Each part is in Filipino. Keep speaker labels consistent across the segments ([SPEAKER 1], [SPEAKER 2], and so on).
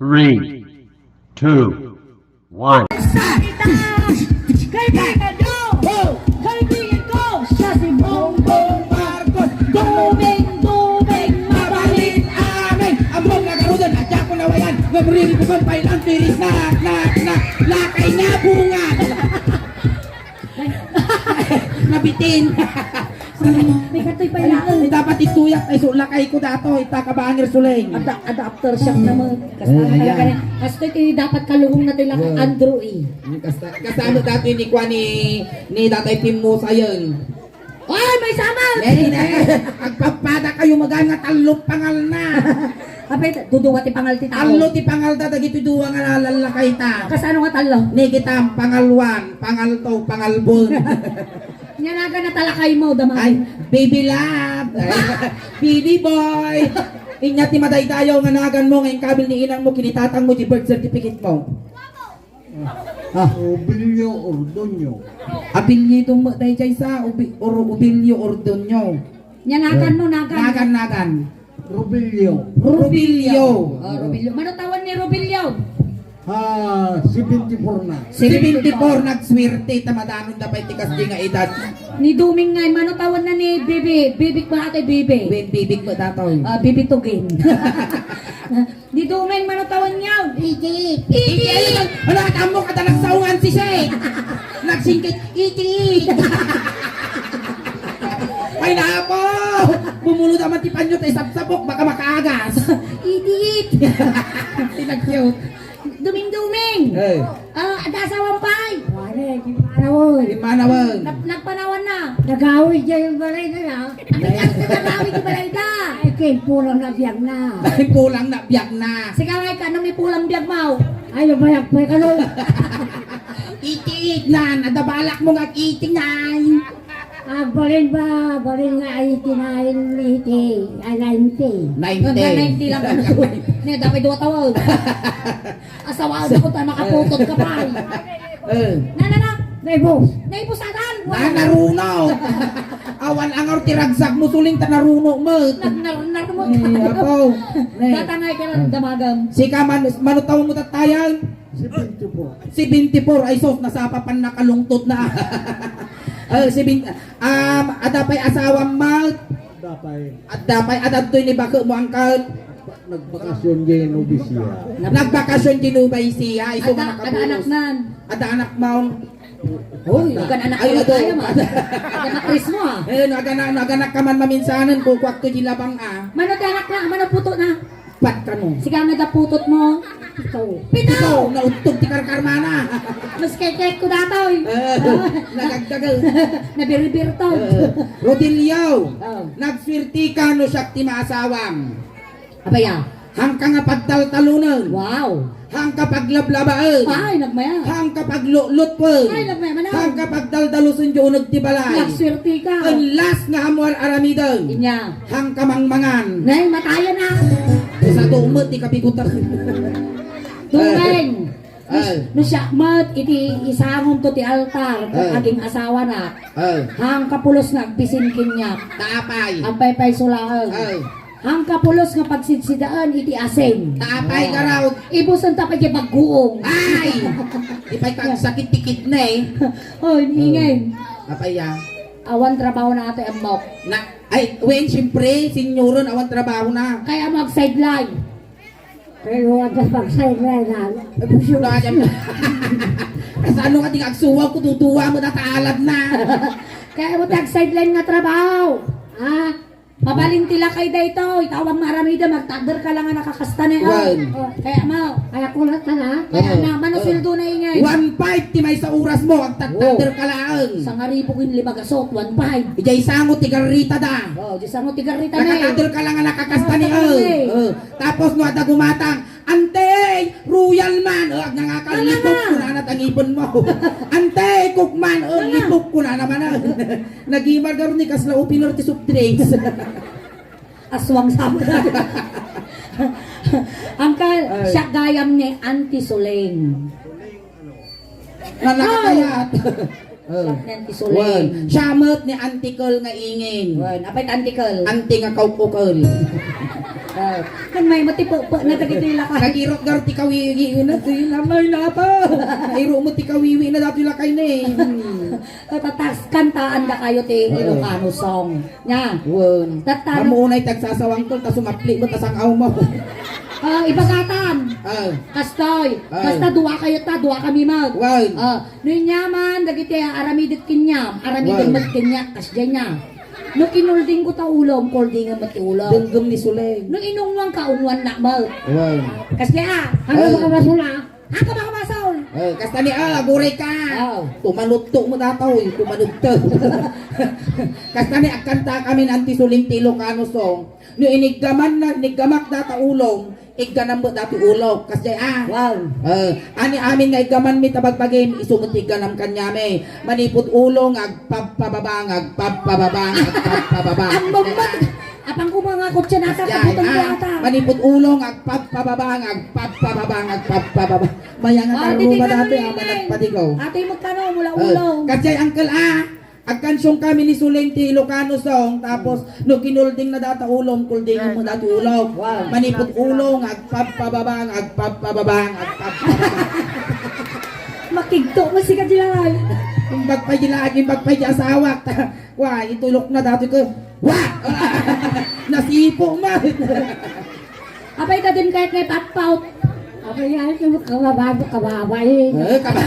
[SPEAKER 1] 3, 2, 1.
[SPEAKER 2] Kaibigan nyo! Kaibigan ko! Siya si Bongbong Marcos! Duming mabalin amin!
[SPEAKER 3] Ang buong nagarudan at ako nawayan Ngamurili ko kong pailang tiris lakay na bunga nabitin
[SPEAKER 2] May katoy pa ilaan.
[SPEAKER 3] dapat ituyak ay lakay ko dato itakabangir suleng
[SPEAKER 2] Adapter shock naman. Kasama talaga rin. Kasi ito dapat kaluhong na tila kay Andrew eh.
[SPEAKER 3] kasano dato ni kwa ni datay Pimo sayon
[SPEAKER 2] Ay, may sama!
[SPEAKER 3] agpapada kayo magana talop pangal na
[SPEAKER 2] Apay, duduwat ipangal ti tao.
[SPEAKER 3] talo ti pangal da dagiti duwa nga lalakay ta
[SPEAKER 2] Kasano nga talo?
[SPEAKER 3] ni kita pangalwan pangalto pangalbon
[SPEAKER 2] Nyanaga na talakay mo, damang.
[SPEAKER 3] ay baby love baby boy inya ti maday tayo nga nagan mo ngayong kabil ni inang mo kinitatang mo di birth certificate mo
[SPEAKER 4] Obilio Ordonio.
[SPEAKER 3] apelyido mo tayo jay sa Ubilio Ordonio
[SPEAKER 2] Nyanagan mo, nagan.
[SPEAKER 3] nagan
[SPEAKER 4] Robilio.
[SPEAKER 3] Rubilio
[SPEAKER 2] Robilio. Manutawan ni Robilio.
[SPEAKER 4] 74 na.
[SPEAKER 3] 74 nagswerte tamadanon dapat tikas di nga edad
[SPEAKER 2] Ni Duming ngay, manutawan na ni Bibi. Bibik ba ate Bibi?
[SPEAKER 3] bibig mo datoy
[SPEAKER 2] Bibi Tugin. Ni Duming, manutawan niya. Iti.
[SPEAKER 3] ano katamo ka ta nagsaungan si Shay nagsingkit iti ay napo bumulod naman ti panyo tayo sapsapok baka makaagas
[SPEAKER 2] Idiit.
[SPEAKER 3] tinagyot
[SPEAKER 2] Duming. Adasawang pay.
[SPEAKER 5] Wala, di manawon.
[SPEAKER 3] Imanawan
[SPEAKER 2] Nagpanawan na.
[SPEAKER 5] Nagawid dyan yung balay na na.
[SPEAKER 2] Nagawid yung balay na.
[SPEAKER 5] Ay, kay pulang na biyag na.
[SPEAKER 3] dahil kulang na biyak na
[SPEAKER 2] Sigaway ka, nang may pulang biyag mo.
[SPEAKER 5] Ay, nabayak pa ka nun.
[SPEAKER 3] iti na nadabalak mo nga iting na
[SPEAKER 5] Balin ba? Balin nga ay tinahin liti. Ay, 90.
[SPEAKER 2] 90 lang. Ne, dapat dua tawag. Asawa ako tayo makaputot ka pa. Na.
[SPEAKER 5] Naibo.
[SPEAKER 2] Naipusadan.
[SPEAKER 3] narunaw awan angar tiragsag mo suling tanaruno mo
[SPEAKER 2] Narumot.
[SPEAKER 3] apaw
[SPEAKER 2] Datangay ka ng damagam.
[SPEAKER 3] si kaman manutaw mo tatayan
[SPEAKER 4] 74.
[SPEAKER 3] si 24 ay sos nasapapan nakalungtot na si adapay asawang mal adapay adaptoy ni bako mo angkal
[SPEAKER 4] Nagbakasyon dyan Obisia.
[SPEAKER 3] nagbakasyon dinubay siya iso
[SPEAKER 2] Ada
[SPEAKER 3] nga
[SPEAKER 2] anak
[SPEAKER 3] nakapulos
[SPEAKER 2] nan.
[SPEAKER 3] ada anak maun
[SPEAKER 2] Hoy, kan anak
[SPEAKER 3] Ay,
[SPEAKER 2] ko
[SPEAKER 3] ado.
[SPEAKER 2] tayo ma. Anak Chris mo ah.
[SPEAKER 3] naganak ka man maminsanan ko kwakto di labang
[SPEAKER 2] Mano anak na, mano puto na.
[SPEAKER 3] pat ka mo
[SPEAKER 2] Sigang nagaputot mo.
[SPEAKER 5] Ikaw.
[SPEAKER 2] Pito!
[SPEAKER 3] ikaw nautog ti karkarmana
[SPEAKER 2] Mas kekek ko datoy.
[SPEAKER 3] nagagdagal
[SPEAKER 2] Nabiribir to.
[SPEAKER 3] Rodilyaw
[SPEAKER 2] Oh.
[SPEAKER 3] nagswirti ka no siya ti maasawang
[SPEAKER 2] Abaya.
[SPEAKER 3] hangka nga pagtaltalunan
[SPEAKER 2] Wow.
[SPEAKER 3] hangka paglablabaan
[SPEAKER 2] Ay, nagmaya.
[SPEAKER 3] hangka paglulot po
[SPEAKER 2] Ay, nagmaya manan.
[SPEAKER 3] hangka pagdaldalusun yung nagtibalay
[SPEAKER 2] Nagswerte ka.
[SPEAKER 3] ang last nga hamuar aramidan
[SPEAKER 2] Inya.
[SPEAKER 3] hangka mangmangan
[SPEAKER 2] Nay, matayan na.
[SPEAKER 3] sa dumot ti kapikutan
[SPEAKER 2] Tumeng.
[SPEAKER 3] ay
[SPEAKER 2] No siya mat iti isamom to ti altar kung
[SPEAKER 3] Ay.
[SPEAKER 2] aging asawa na.
[SPEAKER 3] ay
[SPEAKER 2] Hang kapulos nga bisin kinyak.
[SPEAKER 3] taapay
[SPEAKER 2] Ang paypay sulaang.
[SPEAKER 3] ay
[SPEAKER 2] Hang kapulos nga pagsidsidaan iti asin.
[SPEAKER 3] taapay ka raw
[SPEAKER 2] Ibusan ta pa di bagguong.
[SPEAKER 3] ay ipay kag sakit tikit na
[SPEAKER 2] Hoy, ingay.
[SPEAKER 3] apay ya
[SPEAKER 2] Awan trabaho na ato amok.
[SPEAKER 3] na ay wen siyempre senyoron awan trabaho na
[SPEAKER 2] Kaya mag sideline.
[SPEAKER 5] Pero wag ka pag-sideline na.
[SPEAKER 3] Wala dyan. Kasi ano ka di kagsuwag ko, tutuwa mo na taalab na.
[SPEAKER 2] Kaya mo tag sideline nga trabaho. Ha? Mabalin tila kay dayto. Itawag maramida magtagder ka lang nga nakakasta na
[SPEAKER 3] Well.
[SPEAKER 2] Kaya mo.
[SPEAKER 5] Ay, ako na ta na.
[SPEAKER 2] Kaya na manusildo na ingay.
[SPEAKER 3] 1.5 ti may sa oras mo, ang tatagder ka lang.
[SPEAKER 2] Sa nga ribo kin lima gasot 1.5.
[SPEAKER 3] Ijay sango ti garita da.
[SPEAKER 2] Oh, di sa mo tigarita na.
[SPEAKER 3] Nakatagder ka lang nga nakakasta ni
[SPEAKER 2] Okay.
[SPEAKER 3] Tapos no ada gumatang, Ante, royal man. Ag nangakalipok ko na nat ang ipon mo. Ante, cookman. Lipok ko na naman. Nagimar garo ni kasla upinor ti soft drinks.
[SPEAKER 2] Aswang sama. Angkal, siya gayam ni Auntie Soleng.
[SPEAKER 3] Nanakakayat.
[SPEAKER 2] Auntie Soleng.
[SPEAKER 3] Siya ni antikol nga ingin.
[SPEAKER 2] Wan, apay antikal.
[SPEAKER 3] Anti nga kaupukol.
[SPEAKER 2] Kan may matipo-po na dagiti lakay.
[SPEAKER 3] Nagirot gar ti kawiwi na ti lamay na to. Nairo mo ti kawiwi na dati lakay na eh.
[SPEAKER 2] Tatas kantaan da kayo ti Ilocano song. Nya.
[SPEAKER 3] Wen.
[SPEAKER 2] Tatano.
[SPEAKER 3] Mamunay tagsasawang tol ta sumapli mo ta sang aw mo.
[SPEAKER 2] Ibagatan. Kastoy. Basta duwa kayo ta, duwa kami mag.
[SPEAKER 3] Wen.
[SPEAKER 2] Noy nyaman dagiti aramidit kinyam, aramidit
[SPEAKER 3] Wow.
[SPEAKER 2] mat kinyak kasya nya. No kinulding ko ta ulom, kulding mat ulom.
[SPEAKER 3] Denggem ni Suleng.
[SPEAKER 2] No inungwang ka ungwan na mag.
[SPEAKER 3] Wen.
[SPEAKER 2] Kasya.
[SPEAKER 5] Ano ka basula?
[SPEAKER 2] Ako ba kabasol?
[SPEAKER 3] Kasta ni aguray ka. Tumanutto mo dataw, tumanutto. Kasta ni akanta kami nanti suling ti Ilocano song. No inigamak data ulong, igganam mo dati ulog. Kasi
[SPEAKER 2] Wow.
[SPEAKER 3] ani amin nga igaman mi tabagbagim isumot igganam kanyame. Manipot ulong agpapababang agpapababang agpapababang.
[SPEAKER 2] Ang bambag. Apang kumanga kutsa nata kaputong yata.
[SPEAKER 3] Manipot ulong agpapababang agpapababang agpapababang. Mayangan
[SPEAKER 2] Ah,
[SPEAKER 3] taro ba
[SPEAKER 2] titingnan
[SPEAKER 3] dati
[SPEAKER 2] mo
[SPEAKER 3] ang
[SPEAKER 2] yun,
[SPEAKER 3] nagpatigaw.
[SPEAKER 2] Ate mo tanong mula ulong.
[SPEAKER 3] Kasi uncle agkansyong kami ni Suleng ti Ilocano song tapos no kinulding na data ulong kulding mo dati ulong.
[SPEAKER 2] Wow.
[SPEAKER 3] Manipot ulong agpapababang agpapababang agpapababang.
[SPEAKER 2] Makigto mo si Kadilay.
[SPEAKER 3] Imbag pa dilaag imbag pa di asawak. Wa itulok na dati ko. Wa! Nasipo man.
[SPEAKER 2] Apay ka din kahit ngay patpaut.
[SPEAKER 5] Ako yan, kababay.
[SPEAKER 3] Kaba.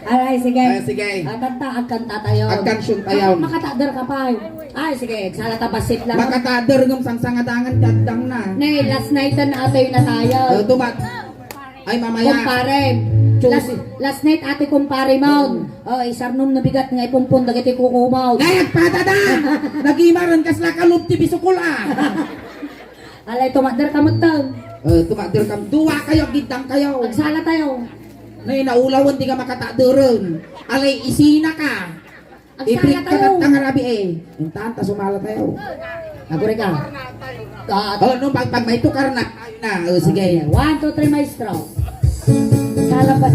[SPEAKER 2] Alay, sige.
[SPEAKER 3] Sige.
[SPEAKER 2] Agkanta tayo.
[SPEAKER 3] Agkansyong tayo.
[SPEAKER 2] Makatadar ka pa. Ay, sige. Sala tabasit lang.
[SPEAKER 3] Makatader ng sangsangadangan dadang na.
[SPEAKER 2] Nay, last night na atoy na tayo.
[SPEAKER 3] Tumat. Ay mamaya.
[SPEAKER 2] Kumpare. Last night ate kumpare mo. Isarnom na bigat nga ipumpun dagiti kukumaw.
[SPEAKER 3] Gayag patada! Nagimaran kas lakalup ti bisukul
[SPEAKER 2] Alay, tumadar ka matang.
[SPEAKER 3] Tumadir kam. Duwa kayo, gidang kayo.
[SPEAKER 2] Magsala tayo.
[SPEAKER 3] Nay naulawan di ka makatadiren. Alay isina ka.
[SPEAKER 2] Magsala
[SPEAKER 3] Iprik ka
[SPEAKER 2] tayo.
[SPEAKER 3] at tangarabi eh. Intaan ta sumala tayo.
[SPEAKER 2] Agure ka.
[SPEAKER 3] No, pag may tukar na. Sige.
[SPEAKER 2] 1, 2, 3, maestro. Sala pa.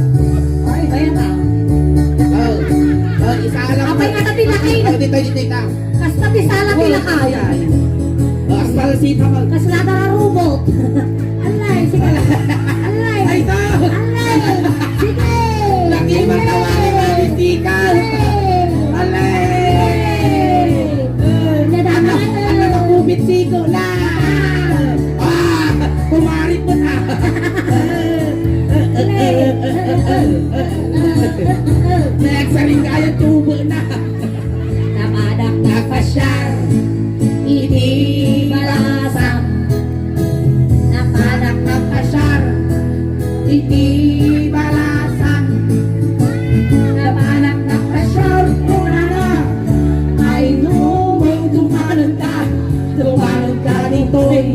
[SPEAKER 2] Ay, kaya ka.
[SPEAKER 3] Isa lang.
[SPEAKER 2] Apay nga natin lakin.
[SPEAKER 3] Dito.
[SPEAKER 2] Kasta ti sala tila kaya.
[SPEAKER 3] Asal sita mo.
[SPEAKER 2] Kasla tara robot. Alay, sige. Alay.
[SPEAKER 3] Ay to!
[SPEAKER 2] Alay. Sige.
[SPEAKER 3] Lagi matawarin na bisikal. Alay! Anak ako bitsiko na! Kumarit mo na! Nagsaring kaya tubo na!
[SPEAKER 2] Namadak na pasyar.
[SPEAKER 3] Hindi
[SPEAKER 2] Balasam.
[SPEAKER 3] Nakanak na pasyar. Hindi balasang. Namanak na pasyar. Una na. Ay numong tumananda. Tumananda nito'y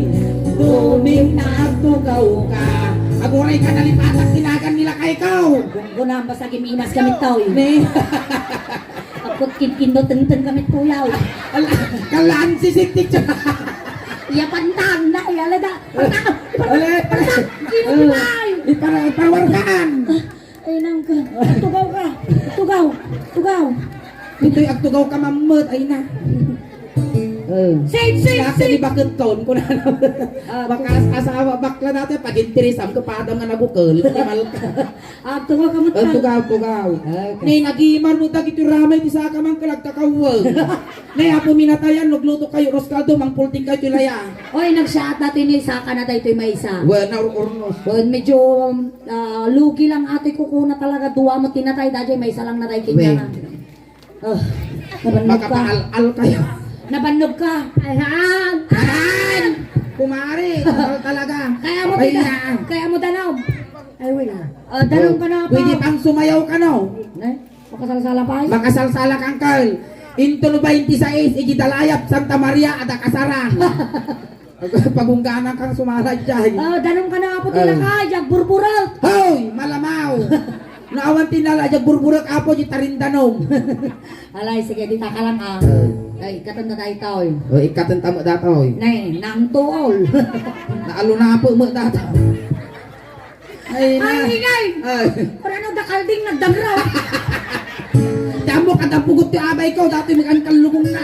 [SPEAKER 3] tuming na tugaw ka. Aguray ka nalipatak tinagan nila kay ikaw.
[SPEAKER 2] Gunam basta giminas gamit tao.
[SPEAKER 3] Ne,
[SPEAKER 2] Akot kinkindo tenten gamit puyaw.
[SPEAKER 3] kalaan si Siktik siya.
[SPEAKER 2] Iya pantang na iyalada. Pantang.
[SPEAKER 3] Ole, ipawargaan.
[SPEAKER 2] Ay nang ka. Tugaw ka. Tugaw.
[SPEAKER 3] Ito'y agtugaw ka mamut. Ay na.
[SPEAKER 2] Sit.
[SPEAKER 3] Kasi di bakit ton ko na bakas asawa bakla natin pag interesam ko padang nga nabukol imal
[SPEAKER 2] Tugaw ka mo
[SPEAKER 3] tugaw nay nagimar mo dagiti ramay ti saka man kalagtakawag nay apo minatayan nagluto kayo roscaldo mang pulting kayo tilaya
[SPEAKER 2] Oy, nagsaat natin ni Saka na tayo may isa.
[SPEAKER 3] well na urnos
[SPEAKER 2] Medyo lugi lang ate ko kuna talaga duwa mo tinatay dahil may isa lang na tayo kinya. Nabannog ka.
[SPEAKER 3] makapaal kayo
[SPEAKER 2] Nabannog ka. Ayan.
[SPEAKER 3] kumari talaga
[SPEAKER 2] Kaya mo
[SPEAKER 3] Ay,
[SPEAKER 2] tida. Kaya mo danaw.
[SPEAKER 5] Ay, wala.
[SPEAKER 2] Danaw ka na pa.
[SPEAKER 3] pwede pang sumayaw ka no
[SPEAKER 2] Nay, makasalasala pa.
[SPEAKER 3] makasalsala kang kal Intulo 26 igidalayap Santa Maria ada kasarang pagungganan kang sumalad dyan
[SPEAKER 2] Danong ka na po tila ka. Jag burbural.
[SPEAKER 3] hoy malamaw naawan tinala dyan burburak apo di tarindanom
[SPEAKER 2] Alay, sige, di ka lang Ay, katanda tayo tao.
[SPEAKER 3] o ikatan tamo datoy
[SPEAKER 2] Nay, nang tuol.
[SPEAKER 3] naalo na po mo dato ay na
[SPEAKER 2] Ay, ingay.
[SPEAKER 3] ay
[SPEAKER 2] Parang nagdakalding nagdagraw.
[SPEAKER 3] damo ka pugot ti abay ko dati may kalugong na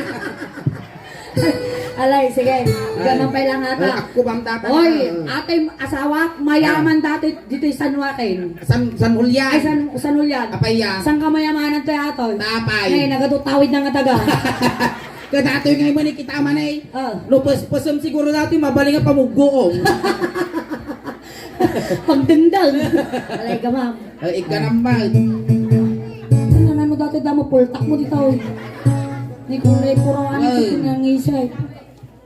[SPEAKER 2] Alay, sige. Ganun pa lang ata.
[SPEAKER 3] Ako bang tata?
[SPEAKER 2] Hoy, ate asawa, mayaman dati dito sa San Joaquin.
[SPEAKER 3] San Julian.
[SPEAKER 2] Ay, San Julian.
[SPEAKER 3] Apay ya.
[SPEAKER 2] Saan ka mayamanan to ato?
[SPEAKER 3] Napay.
[SPEAKER 2] Ay, nagatutawid na nga taga.
[SPEAKER 3] Kadatoy nga mo ni kita man eh.
[SPEAKER 2] Ah.
[SPEAKER 3] Lupos-posom siguro dati mabaling ang pamugoong.
[SPEAKER 2] Pagdendal. Alay ka, ma'am.
[SPEAKER 3] Ika naman.
[SPEAKER 2] Ano mo dati damo pultak mo dito. Ni kulay puro ano
[SPEAKER 3] Ay.
[SPEAKER 2] dito nga ngisay.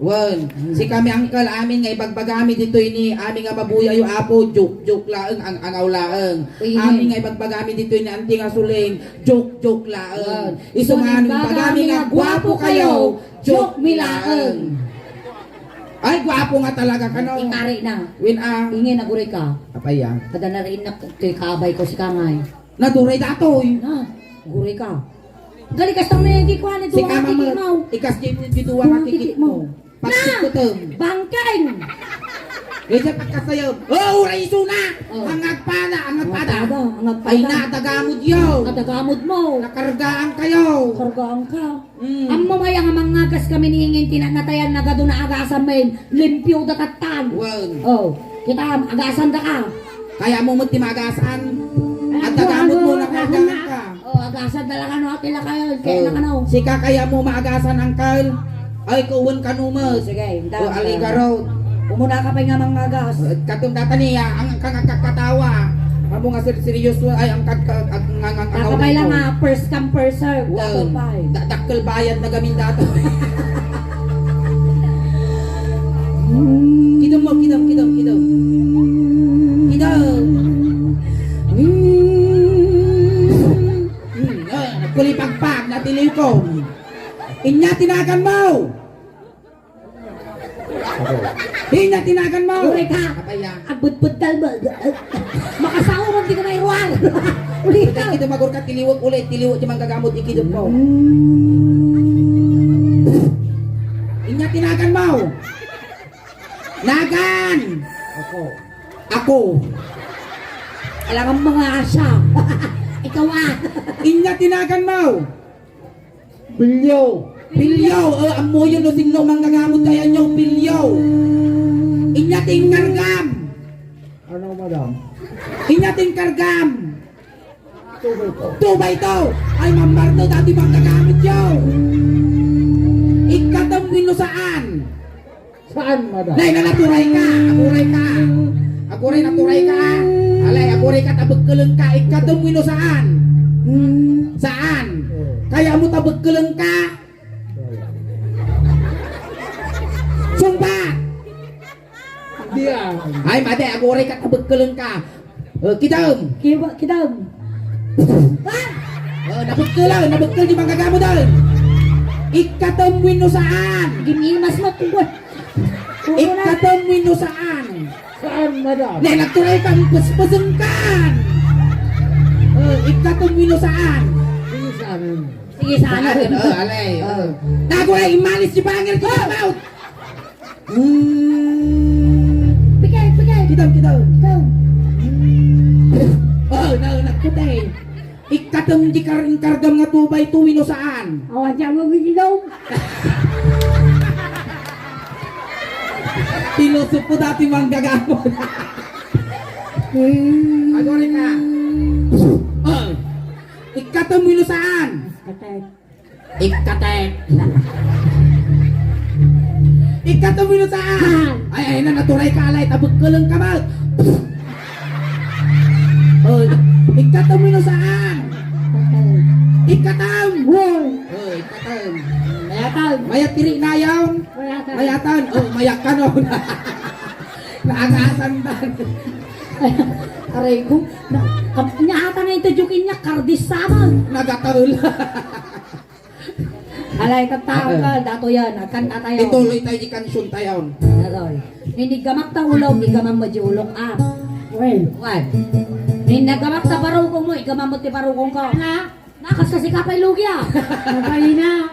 [SPEAKER 3] Wan, si kami angkal amin nga ibagbagami dito ini amin nga mabuya yung apo joke laeng ang angaw laeng.
[SPEAKER 2] Uy,
[SPEAKER 3] Amin nga ibagbagami dito ini anting nga suling joke laeng. Isuman
[SPEAKER 2] Bagami
[SPEAKER 3] bagami nga gwapo kayo joke milaeng. Ay gwapo nga talaga kano.
[SPEAKER 2] Ingari na.
[SPEAKER 3] Win ang
[SPEAKER 2] Ingin na guri ka.
[SPEAKER 3] apay ya.
[SPEAKER 2] Kada na rin na kay kabay ko si Kangay.
[SPEAKER 3] Naduray datoy.
[SPEAKER 2] Na, guri ka. Gali ka sa may hindi ko ano
[SPEAKER 3] Si
[SPEAKER 2] duwa
[SPEAKER 3] kama
[SPEAKER 2] tiki
[SPEAKER 3] mo
[SPEAKER 2] mo.
[SPEAKER 3] ikas dito nga tikit mo. Pagkit ko tem.
[SPEAKER 2] Bangkeng!
[SPEAKER 3] Kaya pagkasayaw. Oh, raiso na!
[SPEAKER 2] Oh.
[SPEAKER 3] Ang agpada.
[SPEAKER 2] Ang agpada.
[SPEAKER 3] Ay natagamod yaw.
[SPEAKER 2] Kadagamod mo.
[SPEAKER 3] Nakargaan kayo.
[SPEAKER 2] Kargaan ka.
[SPEAKER 3] Mm.
[SPEAKER 2] Ang mamaya nga mangagas kami niingin tinangatayan na gado na agasan men. Limpyo datatan.
[SPEAKER 3] Wan.
[SPEAKER 2] Oh, kita agasan da ka.
[SPEAKER 3] Kaya mo magtimagasan. At tagamod mo nakargaan ka.
[SPEAKER 2] Oh, agasan talaga no tila kayo. Kaya na ano.
[SPEAKER 3] Sika kaya mo maagasan ang kal. Ay kuwan kanumas.
[SPEAKER 2] Sige,
[SPEAKER 3] O aligarod.
[SPEAKER 2] Umuna ka pa nga mangagas.
[SPEAKER 3] Katong data niya, ang kakatawa. Amo nga seryoso ay ang
[SPEAKER 2] Kakapay lang nga, first come first serve. Dapat pa eh.
[SPEAKER 3] Dakkel bayad na gamin dato. Kidom mo, kidom. Kulipagpag na tiliw ko. Inya tinagan mo. Inya tinagan mo.
[SPEAKER 2] Uri ka.
[SPEAKER 3] Kapaya.
[SPEAKER 2] Agbudbud talba. Makasawa mo di ka may ruwal. Uli ka.
[SPEAKER 3] Kita magor ka tiliwag ulit. Tiliwag yung gagamot ikidom mo. Inya tinagan mo. Nagan. Ako.
[SPEAKER 2] Alam ang mga asya. Ikaw ah.
[SPEAKER 3] Inya tinagan mo.
[SPEAKER 4] Bilyo.
[SPEAKER 3] Pilyaw, amo yun o sino mang gagamot kaya nyo, pilyaw. Inyating kargam.
[SPEAKER 4] Ano, madam?
[SPEAKER 3] Inyating kargam.
[SPEAKER 4] Tubay po.
[SPEAKER 3] Tubay to. Ay, mambarto, dati bang gagamit yun. Ikatang wino saan?
[SPEAKER 4] Saan, madam?
[SPEAKER 3] Nay, naturay ka. Aguray naturay ka. Alay, aguray ka, tabagkalang ka. Ikatang wino saan? Saan? Kaya mo tabagkalang ka. Sumbat!
[SPEAKER 4] Diyan.
[SPEAKER 3] Ay, mate, aguray ka, tabagkalang ka. Kidam!
[SPEAKER 2] Kidam.
[SPEAKER 3] Nabagkal di mga gamo doon. Ikatamwin no saan?
[SPEAKER 2] Gimimas mo tungkol.
[SPEAKER 3] Ikatamwin no saan?
[SPEAKER 4] Saan, madam?
[SPEAKER 3] Ne, nagtuloy kang paspasangkan. Ikatamwin no saan?
[SPEAKER 4] Sige, saan?
[SPEAKER 2] Sige sana.
[SPEAKER 3] Alay. Naguray, imalis si Bangir, kinabaut.
[SPEAKER 2] Pigay.
[SPEAKER 3] Kidam.
[SPEAKER 2] Kidam.
[SPEAKER 3] Nagkutay. Ikatam di kargam nga tubay tuwin no saan?
[SPEAKER 2] Awan siya mo gigilaw.
[SPEAKER 3] Pilosof po dati mang gagamot. Aguray ka. Ikatamwin no saan?
[SPEAKER 2] Katay.
[SPEAKER 3] Ikatamwin no saan? Ay, naturay ka alay, tabagkalang ka ba? Ikatamwin no saan? Ikatam! Ikatam!
[SPEAKER 2] Mayatan.
[SPEAKER 3] Mayat tiri na yaw! Mayatan! Mayak ka no! Naagasan dan!
[SPEAKER 2] Aray ko. Nyahata na yung tujukin niya. Kardis sama.
[SPEAKER 3] Nagatarul!
[SPEAKER 2] Alay, katawag ka. Dato yan. Kanta tayo.
[SPEAKER 3] Ituloy tayo di kansyon tayo.
[SPEAKER 2] Aroy. Hindi gamak ta ulaw. Hindi gamang majiulok ah. Well. Hindi gamak ta parukong mo. Igamamot ti parukong ka. Nakas kasi kapay lugi ah.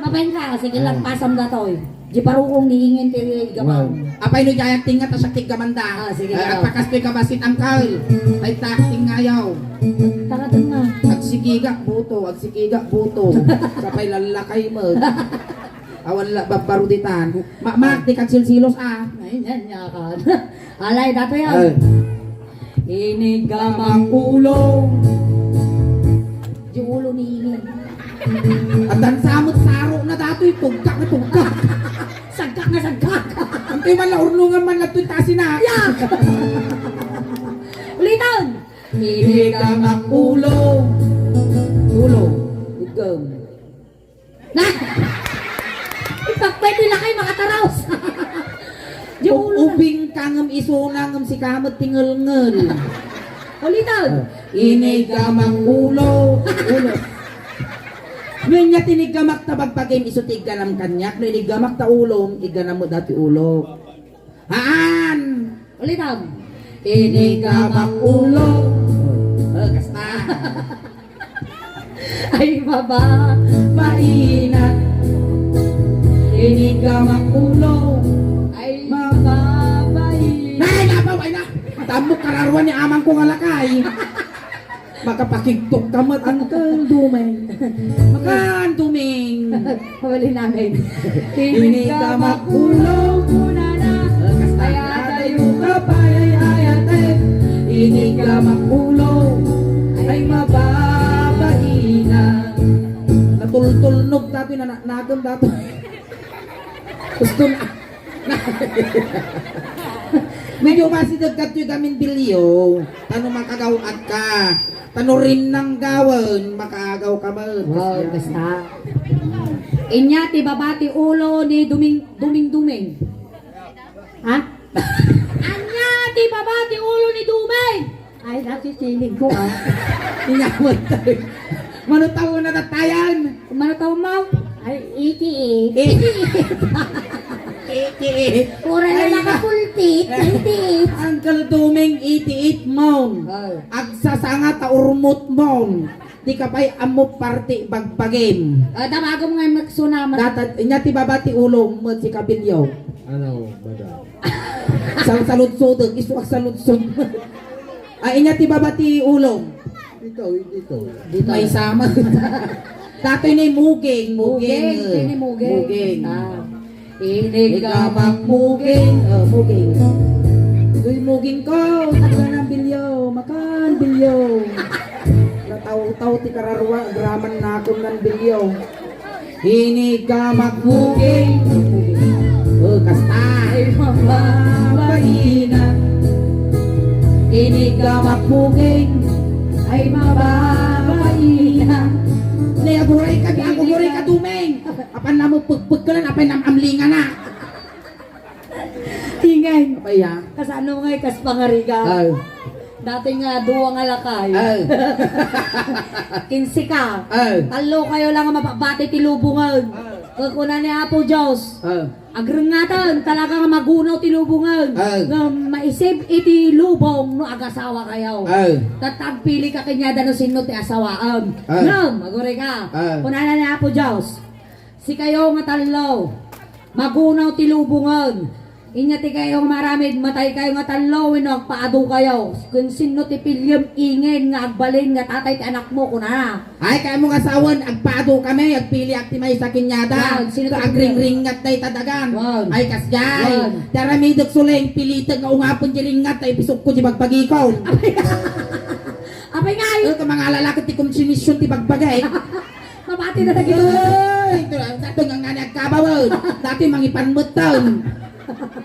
[SPEAKER 2] Mapahin ka. Sige lang pasam datoy. Di parukong niingin ti gamang.
[SPEAKER 3] Apay no jayang tingat sa gamanda.
[SPEAKER 2] Sige
[SPEAKER 3] At
[SPEAKER 2] daw.
[SPEAKER 3] pakastoy kabasit ang kal. Ay takting ngayaw.
[SPEAKER 2] Tagatang na.
[SPEAKER 3] Agsikiga buto. Sapay lalakay mo. Awan la babaruditan. Mak di kagsilsilos ah.
[SPEAKER 2] Ay, yan niya ka. Alay, dato
[SPEAKER 3] Ay.
[SPEAKER 2] yan. Inigamang ulo. Yung ulo ni Ini.
[SPEAKER 3] At ang samot saro na dato'y tugkak na tugkak.
[SPEAKER 2] Sagkak na sagkak.
[SPEAKER 3] Antay man la urnungan man la to'y tasin na.
[SPEAKER 2] Yak! Ulitan!
[SPEAKER 3] Inigamang ulo. Ulo. Igam.
[SPEAKER 2] Na! Ipagpwede na kayo makataraos. Yung ulo na.
[SPEAKER 3] Ubing kangem isunangem si kamet tingel-ngel.
[SPEAKER 2] Ulitan!
[SPEAKER 3] Inigamang ulo. Ulo. Ngayon niya tinigamak ta bagpagim isutig ka ng kanyak. Ngayon inigamak ta ulong, iganam mo dati ulo. Haan!
[SPEAKER 2] Ulitan!
[SPEAKER 3] Inigamak ulo. Kasta.
[SPEAKER 2] Ay baba!
[SPEAKER 3] Mainat. Inigamak ulo.
[SPEAKER 2] Ay mababay!
[SPEAKER 3] Nay, napaw, ay na! Tamok kararwan ni amang ko nga lakay. Makapakigtok ka mat Uncle Dumeng. Makan Dumeng.
[SPEAKER 2] Pabali namin.
[SPEAKER 3] Inigamak ulo.
[SPEAKER 2] Muna na!
[SPEAKER 3] Kaya tayo kapayay ayate. Inigamak ulo. Ay mababaina. Natultulnog dati na nagam dati. Gusto na. Medyo masidagkat yung gamin bilyo. Tano makagawat ka. Tano rin ng gawan. Makaagaw ka man.
[SPEAKER 2] Wow, basta. Inya, tibabati ulo ni Duming. Ha? Anya, tibabati ulo ni Duming.
[SPEAKER 5] Ay, nasisinig ko ah.
[SPEAKER 3] Inyaman tayo. Manutaw na natayan.
[SPEAKER 2] Kumano tao mo?
[SPEAKER 5] Ay, iti Pura na nakapultit. Iti
[SPEAKER 3] Uncle Duming 88 mon.
[SPEAKER 2] Ay.
[SPEAKER 3] Agsasanga ta urmot mon. Di ka pa'y amo party bagpagim.
[SPEAKER 2] Damago mo ngayon magsunaman.
[SPEAKER 3] Data, inya ti babati ulong mo si kabilyo.
[SPEAKER 4] Ano, madam?
[SPEAKER 3] Saludsod, isuak saludsod. Ay, inya ti babati ulong.
[SPEAKER 4] Dito.
[SPEAKER 3] May sama. Datoy na muging.
[SPEAKER 2] Ini mugeng.
[SPEAKER 3] Muging.
[SPEAKER 2] Inigamang
[SPEAKER 3] muging. Muging. Doy muging ko. Makan ang bilyo. Makan bilyo. Nataw-taw ti kararwa. Graman na akong ng bilyo. Hinigamak muging. Kasta.
[SPEAKER 2] Ay mababaina.
[SPEAKER 3] Hinigamak muging.
[SPEAKER 2] Ay mababaina.
[SPEAKER 3] Nay, aguray ka Dumeng. Apan na mo pagpag ka lang. Apan namamlinga na.
[SPEAKER 2] Tingay.
[SPEAKER 3] Apay ya.
[SPEAKER 2] Kasano ngay kas pangariga.
[SPEAKER 3] Ay.
[SPEAKER 2] Dati nga duwa nga lakay.
[SPEAKER 3] Ay.
[SPEAKER 2] 15 ka.
[SPEAKER 3] Ay.
[SPEAKER 2] Talo kayo lang nga mapabati ti lubungan. Kakuna ni Apo Diyos.
[SPEAKER 3] Ay.
[SPEAKER 2] Agrengatan talaga nga magunaw ti lubungan.
[SPEAKER 3] Ay.
[SPEAKER 2] Nga maisip iti lubong no agasawa kayo.
[SPEAKER 3] Ay.
[SPEAKER 2] Tatagpili ka kanyada no sino ti asawaan.
[SPEAKER 3] Ay.
[SPEAKER 2] Ngam, maguri ka.
[SPEAKER 3] Ay.
[SPEAKER 2] Kunana ni Apo Diyos. Si kayo nga talo. Magunaw ti lubungan. Inya ti kayo maramid, matay kayo nga talo, no, paado kayo. Kung sino ti pilyam ingin nga agbalin nga tatay ti anak mo, kunana.
[SPEAKER 3] Ay, kaya mo asawan, agpado kami, agpili aktimay sa kinyada.
[SPEAKER 2] Wow, sino to?
[SPEAKER 3] Agring-ringat tay tadagan.
[SPEAKER 2] Wow.
[SPEAKER 3] Ay, kasyay.
[SPEAKER 2] Wow.
[SPEAKER 3] Daramidok suleng, pilitag nga ungapon di ringat, ay pisok ko di bagpagikaw.
[SPEAKER 2] Apay nga yun.
[SPEAKER 3] Ito ka mga lalaki ti kumsinisyon ti bagbagay.
[SPEAKER 2] Mabati na nagito.
[SPEAKER 3] Ay, ito nga nga nagkabawan. Dati mangipanmutan.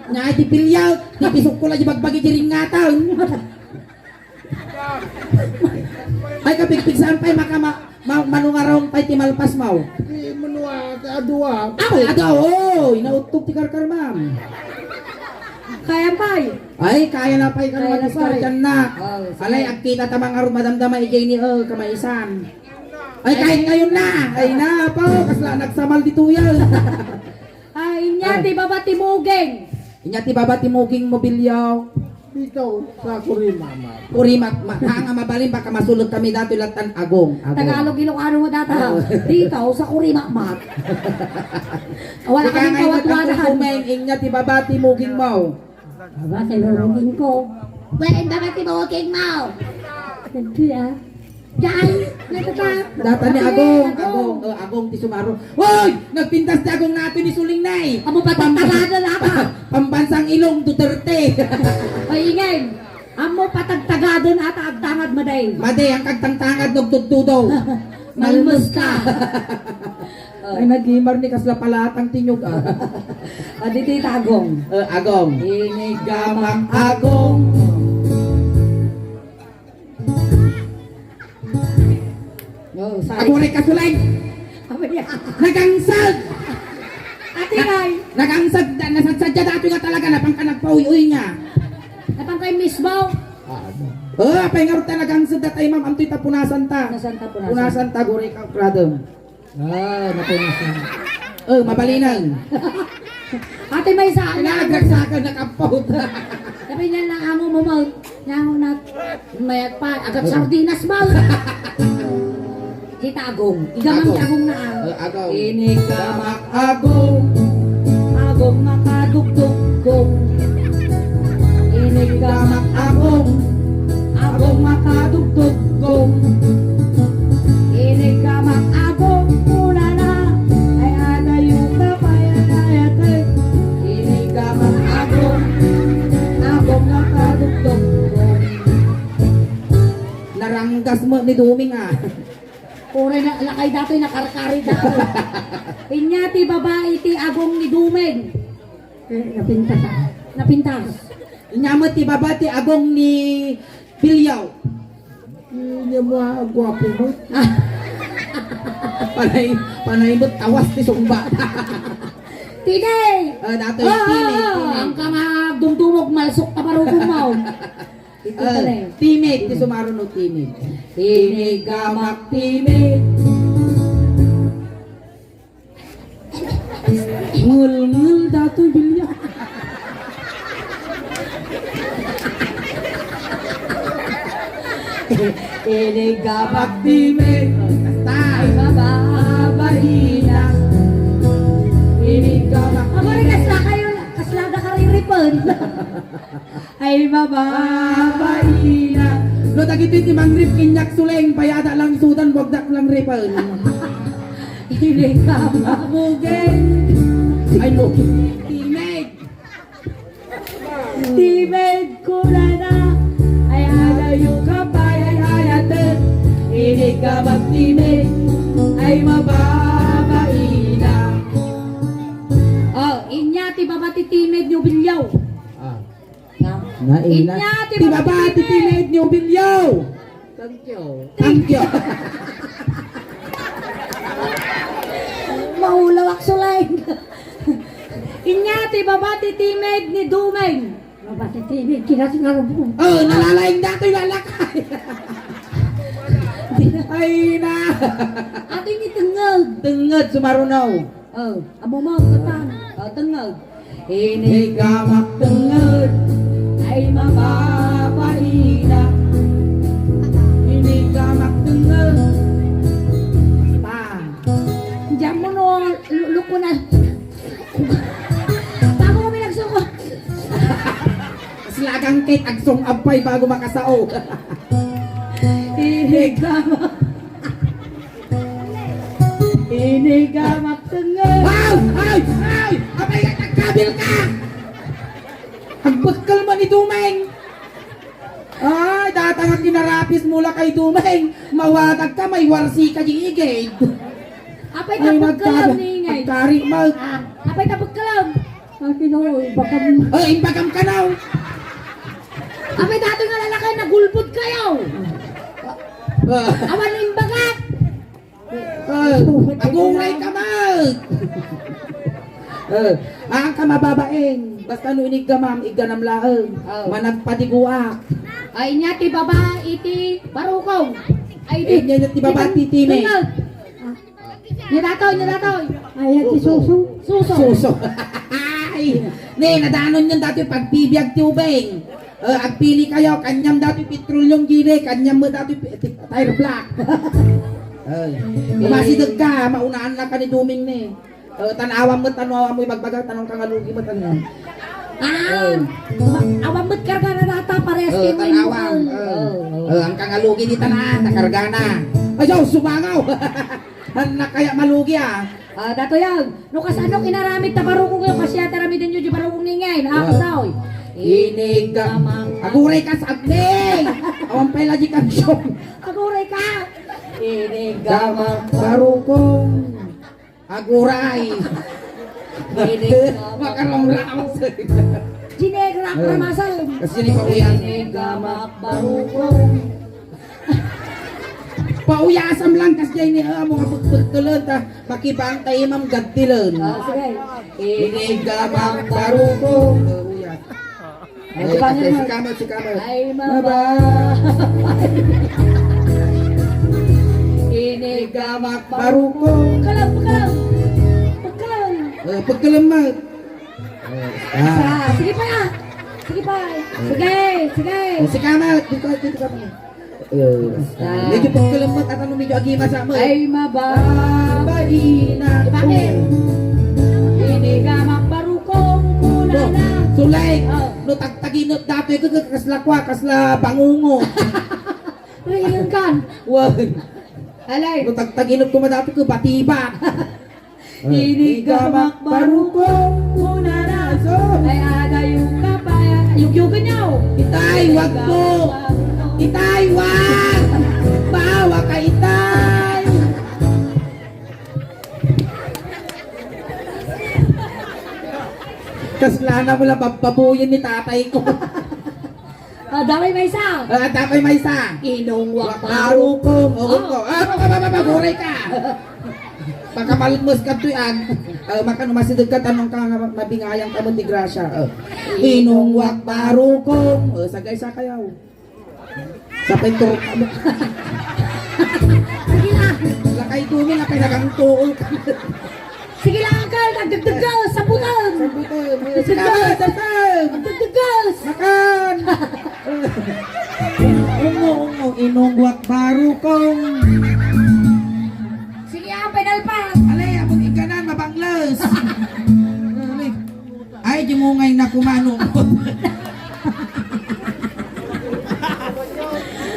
[SPEAKER 3] Nga di pilyaw, di pisok ko lang di bagbagi di ringatan. Ay, kapigpigsaan pa'y manungarong pa'y timalpas mau.
[SPEAKER 4] Di manua, adua.
[SPEAKER 3] Ako, adaw, oy, inautog ti karkar, ma'am.
[SPEAKER 2] Kaya pa'y.
[SPEAKER 3] Ay, kaya na pa'y
[SPEAKER 2] Kaya na
[SPEAKER 3] kanuan
[SPEAKER 2] pa'y.
[SPEAKER 3] dyan na.
[SPEAKER 2] Oh, sige.
[SPEAKER 3] Alay, agkita tamang arod madamdama ijay ni kamaisan. Ay, kahit ngayon na. Ay na, po, kasla nagsamal dito yan.
[SPEAKER 2] Ay, niya, di ba ba timugeng?
[SPEAKER 3] Inyati baba timuging mobilyaw.
[SPEAKER 4] Dito, sa Kurimama.
[SPEAKER 3] Uri, nga mabalin, baka masulog kami dati latan agong.
[SPEAKER 2] Tagalog Ilocano mo data. Dito, sa Kurimakmak. Wala
[SPEAKER 3] Ika
[SPEAKER 2] kaming
[SPEAKER 3] ngayon
[SPEAKER 2] kawat-wadahan.
[SPEAKER 3] kumeng, inyati baba timuging mo.
[SPEAKER 5] Aba, tinurugin ko.
[SPEAKER 2] Pwede ba timugeng mo?
[SPEAKER 5] Nagkaya. Diyan, natata.
[SPEAKER 3] Data ni Agong ti Sumaro. Hoy! Nagpintas ti Agong natin ni Suling Nay.
[SPEAKER 2] Amo patagtagadan ata.
[SPEAKER 3] Pambansang Ilong Duterte.
[SPEAKER 2] Ay ingay. Amo patagtagadan ata agtangad maday.
[SPEAKER 3] Made, ang kagtangtangad nagtugtudaw.
[SPEAKER 2] Malmus ka.
[SPEAKER 3] Ay nagimar ni kasla palatang tinyog
[SPEAKER 2] Aditi tagong.
[SPEAKER 3] Agong. Inigamang Agong.
[SPEAKER 2] No,
[SPEAKER 3] Agong rin kasulay.
[SPEAKER 2] Abaya.
[SPEAKER 3] Nagangsag.
[SPEAKER 2] Ate ngay.
[SPEAKER 3] Nagangsag. Nasagsadya dato nga talaga na pang kanagpauyoy niya.
[SPEAKER 2] Napang kay mismo.
[SPEAKER 3] Apay nga rin nagangsag datay ma'am. Amto'y tapunasan ta.
[SPEAKER 2] Nasan ta punasan?
[SPEAKER 3] Punasan ta guri ka pradong.
[SPEAKER 2] Napunasan.
[SPEAKER 3] Mabalinan.
[SPEAKER 2] Ate may sa akin.
[SPEAKER 3] Nagagsakan nakapaut.
[SPEAKER 2] Sabi niya na amo mo mo. Nang nat may pa agad sardinas mo. Si Tagong. Igamang
[SPEAKER 3] Agong.
[SPEAKER 2] Tagong na ang.
[SPEAKER 3] Agong. Inigamak Agong.
[SPEAKER 2] Agong makadugtog kong.
[SPEAKER 3] Inigamak Agong.
[SPEAKER 2] Agong makadugtog kong. Inigamak Agong. Muna na. Ay adayo ka pa yan ayate.
[SPEAKER 3] Inigamak Agong.
[SPEAKER 2] Agong makadugtog kong.
[SPEAKER 3] Naranggas mo ni Duming
[SPEAKER 2] Pure na lakay dato'y nakarkari dato. Inyati babae ti Agong ni Dumeng.
[SPEAKER 5] Napintas.
[SPEAKER 2] Napintas.
[SPEAKER 3] Inyamot ti babati Agong ni Bilyaw.
[SPEAKER 4] Hindi mo gwapo mo.
[SPEAKER 3] Panay mo tawas ti Sumba.
[SPEAKER 2] Tinay!
[SPEAKER 3] Dato'y teammate.
[SPEAKER 2] Ang kamagdumdumog malsok tabarugong mo. Ito pala
[SPEAKER 3] Teammate ti Sumaro no teammate. Inigamak teammate. Ngul-ngul dato'y Bilyaw.
[SPEAKER 2] Inigamak
[SPEAKER 3] Teammate. Tay.
[SPEAKER 2] mababahina.
[SPEAKER 3] Inigamak.
[SPEAKER 2] Ako rin kasla kayo, kasla na kariripon. Ay mababahina.
[SPEAKER 3] Lo tagiti ti mangrip kinyak suleng payada lang sudan bogdak lang ripan.
[SPEAKER 2] Inigamak
[SPEAKER 3] Mugeng. Ay mo. Teammate.
[SPEAKER 2] Timed ko na na. Ay halayo ka pa ay hayate.
[SPEAKER 3] Inigamak teammate. Ay mababaina.
[SPEAKER 2] Oh, inya ti babati timed nyo bilyaw.
[SPEAKER 3] Naina.
[SPEAKER 2] Inya ti
[SPEAKER 3] Ti babati teammate niyo Bilyaw.
[SPEAKER 4] Thank you.
[SPEAKER 3] Thank you.
[SPEAKER 2] Mahulawak sulay. Inya ti babati timed ni Dumeng.
[SPEAKER 5] Mabati TV, kinas nga rubo.
[SPEAKER 3] Nalalaing dato'y lalakay. Ay na.
[SPEAKER 2] Ato ni tengag.
[SPEAKER 3] Tengad sumarunaw.
[SPEAKER 2] Amo mo katang. Tengag.
[SPEAKER 3] Inigamak tengad.
[SPEAKER 2] Ay mababaina.
[SPEAKER 3] Inigamak tengad. Pa.
[SPEAKER 2] Diyan mo no, luko na. Bago kami nagsuko.
[SPEAKER 3] Slagang kate agsong abay bago makasao.
[SPEAKER 2] Inigamak. Inigamak tengag.
[SPEAKER 3] Wow! Ay! Ay! Abay ka! Nagkabil ka! Ang bakal man ni Dumeng! Ay! Datang ang kinarapis mula kay Dumeng! Mawatag ka, may warsi ka yung igay!
[SPEAKER 2] Apay
[SPEAKER 3] Ay,
[SPEAKER 2] tapog kalam ni ingay.
[SPEAKER 3] Nagkari mag...
[SPEAKER 2] Apay tapog kalam.
[SPEAKER 5] Akin o, baka
[SPEAKER 3] Ay! Imbagam ka na!
[SPEAKER 2] Apay dato nga lalaki nagulpod kayo. Awan na imbagat.
[SPEAKER 3] Agunay ka mag! Ang kamababaeng, basta no inig ka ma'am, iganam laeng, managpadiguak.
[SPEAKER 2] Ay niya ti baba iti barukaw. Ay
[SPEAKER 3] Eh, niya ti baba ti time.
[SPEAKER 2] Nilataw.
[SPEAKER 5] ayat isuso.
[SPEAKER 2] Suso.
[SPEAKER 3] Suso. Ay, ne, nadanon yun dati pagpibiyag ti ubeng. Agpili kayo, kanyam dati petrolyong gire, kanyam mo dati tire black. Kumasidag ka, maunaan lang ka ni Duming ne. Tanawam mo, magbagang tanong ka nga lugi mo tanong.
[SPEAKER 2] Awang karga na data parehas kayo
[SPEAKER 3] Tanawang. Ang kangalugi di tanan, nakargana. Ayaw, sumangaw. Anak kaya malugi ah.
[SPEAKER 2] Dato yan. No kasanong inaramit na barukong yung kasya tarami din yun yung barukong ningay. Nakasaw.
[SPEAKER 3] Inig ka. Aguray ka sa agning. Awang pela di kansyon.
[SPEAKER 2] Aguray ka. Inig
[SPEAKER 3] Gamang barukong. Aguray. Makarong raos.
[SPEAKER 2] Ginegra pramasal.
[SPEAKER 3] Kasi ni pauyan.
[SPEAKER 2] Gamak barukong.
[SPEAKER 3] Pauyasam lang kasi ni mga pagpagtulan ta. Makibantay imam gadtilan.
[SPEAKER 2] Sige.
[SPEAKER 3] Inig gamang barukong.
[SPEAKER 2] Ay,
[SPEAKER 3] Si Kamal.
[SPEAKER 2] Ay maba. Inig
[SPEAKER 3] Gamak barukong.
[SPEAKER 2] Pagkalam, pagkalam. Pagkalam.
[SPEAKER 3] Pagkalamat.
[SPEAKER 2] Sige pa ya. Sige pa. Sige, sige.
[SPEAKER 3] Si Kamal. Dito ka pa. Medyo pagkalamat at ano medyo agima sa mo.
[SPEAKER 2] Ay maba.
[SPEAKER 3] Baina.
[SPEAKER 2] Bakit? Inigamak barukong muna na.
[SPEAKER 3] Sulay. No tagtaginot dati ko kasla kwa kasla bangungo.
[SPEAKER 2] Ringan kan.
[SPEAKER 3] Wag.
[SPEAKER 2] Alay.
[SPEAKER 3] No tagtaginot ko madati ko batiba.
[SPEAKER 2] Inigamak barukong muna na. Ay ada yung kapaya. Yung nyaw.
[SPEAKER 3] Itay, wag mo. Itay, wag. Bawa ka, Itay. Kaslana mo lang babuyin ni tatay ko.
[SPEAKER 2] Dami may isa.
[SPEAKER 3] Tapay may isa.
[SPEAKER 2] Inong
[SPEAKER 3] Barukong. Oo ko. Baburay ka. Pagkamalmos ka tuyan. Makan masidog ka tanong ka mabingayang ka mo di grasya. Inong wak barukong. Sagay sa kayaw. Sa pentor.
[SPEAKER 2] Sige na.
[SPEAKER 3] Lakay dumi na pinagang tuol ka.
[SPEAKER 2] Sige lang, Uncle. Nagdagdagas. Sabutan.
[SPEAKER 3] Sabat, sabat.
[SPEAKER 2] Nagdagdagas.
[SPEAKER 3] Makan. Ungo, inong wak barukong.
[SPEAKER 2] Sige ang penal pass.
[SPEAKER 3] Alay, abog ikanan, mabanglas. Ay, jumungay na kumano.